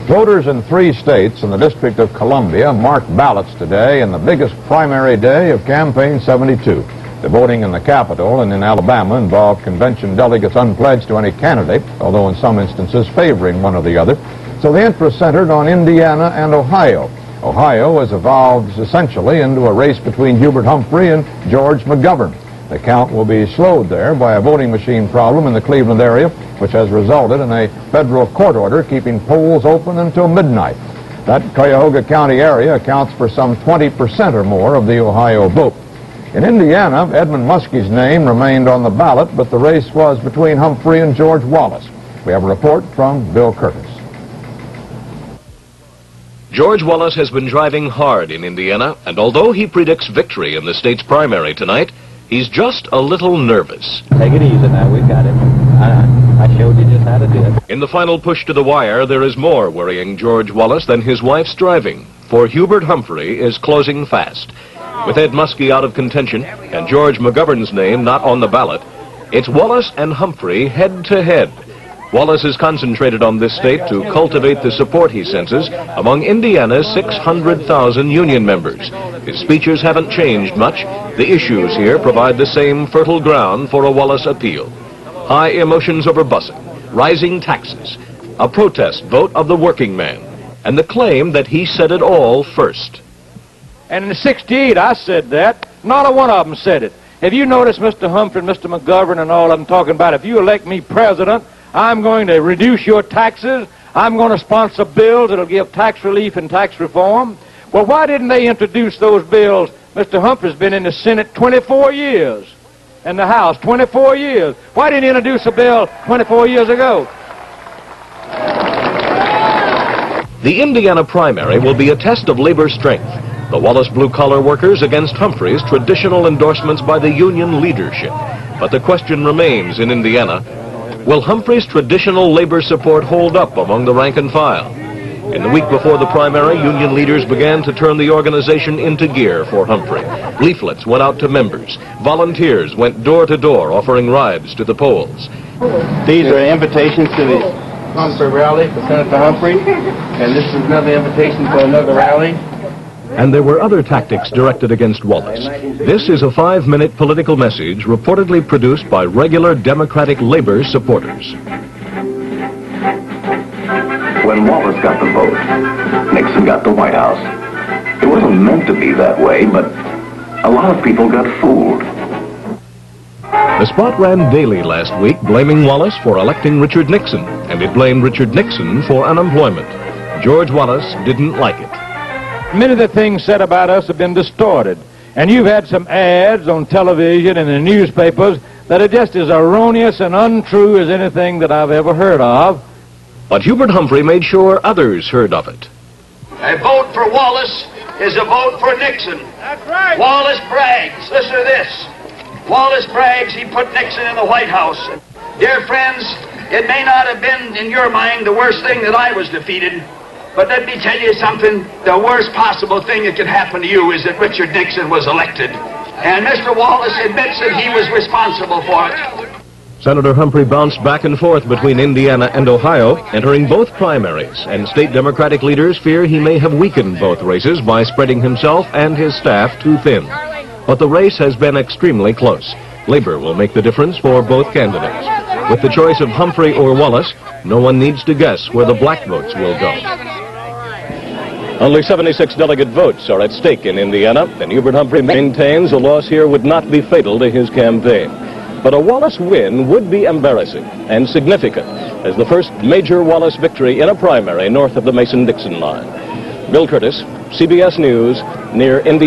Voters in 3 states and the District of Columbia marked ballots today in the biggest primary day of Campaign 72. The voting in the Capitol and in Alabama involved convention delegates unpledged to any candidate, although in some instances favoring one or the other. So the interest centered on Indiana and Ohio. Ohio has evolved essentially into a race between Hubert Humphrey and George McGovern. The count will be slowed there by a voting machine problem in the Cleveland area, which has resulted in a federal court order keeping polls open until midnight. That Cuyahoga County area accounts for some 20% or more of the Ohio vote. In Indiana, Edmund Muskie's name remained on the ballot, but the race was between Humphrey and George Wallace. We have a report from Bill Curtis. George Wallace has been driving hard in Indiana, and although he predicts victory in the state's primary tonight, he's just a little nervous. Take it easy now, we've got it. I showed you just how to do it. In the final push to the wire, there is more worrying George Wallace than his wife's driving, for Hubert Humphrey is closing fast. With Ed Muskie out of contention and George McGovern's name not on the ballot, it's Wallace and Humphrey head-to-head. Wallace is concentrated on this state to cultivate the support he senses among Indiana's 600,000 union members. His speeches haven't changed much. The issues here provide the same fertile ground for a Wallace appeal. High emotions over busing, rising taxes, a protest vote of the working man, and the claim that he said it all first. And in '68, I said that. Not a one of them said it. Have you noticed Mr. Humphrey and Mr. McGovern and all of them talking about, if you elect me president, I'm going to reduce your taxes, I'm going to sponsor bills that'll give tax relief and tax reform? Well, why didn't they introduce those bills? Mr. Humphrey's been in the Senate 24 years, and the House 24 years. Why didn't he introduce a bill 24 years ago? The Indiana primary will be a test of labor strength. The Wallace blue-collar workers against Humphrey's traditional endorsements by the union leadership. But the question remains in Indiana, will Humphrey's traditional labor support hold up among the rank and file? In the week before the primary, union leaders began to turn the organization into gear for Humphrey. Leaflets went out to members. Volunteers went door to door offering rides to the polls. These are invitations to the Humphrey rally for Senator Humphrey, and this is another invitation for another rally. And there were other tactics directed against Wallace. This is a 5-minute political message reportedly produced by regular Democratic labor supporters. When Wallace got the vote, Nixon got the White House. It wasn't meant to be that way, but a lot of people got fooled. The spot ran daily last week, blaming Wallace for electing Richard Nixon, and it blamed Richard Nixon for unemployment. George Wallace didn't like it. Many of the things said about us have been distorted. And you've had some ads on television and in the newspapers that are just as erroneous and untrue as anything that I've ever heard of. But Hubert Humphrey made sure others heard of it. A vote for Wallace is a vote for Nixon. That's right. Wallace brags. Listen to this. Wallace brags he put Nixon in the White House. Dear friends, it may not have been, in your mind, the worst thing that I was defeated. But let me tell you something, the worst possible thing that could happen to you is that Richard Nixon was elected. And Mr. Wallace admits that he was responsible for it. Senator Humphrey bounced back and forth between Indiana and Ohio, entering both primaries, and state Democratic leaders fear he may have weakened both races by spreading himself and his staff too thin. But the race has been extremely close. Labor will make the difference for both candidates. With the choice of Humphrey or Wallace, no one needs to guess where the black votes will go. Only 76 delegate votes are at stake in Indiana, and Hubert Humphrey maintains a loss here would not be fatal to his campaign. But a Wallace win would be embarrassing and significant as the first major Wallace victory in a primary north of the Mason-Dixon line. Bill Curtis, CBS News, near Indiana.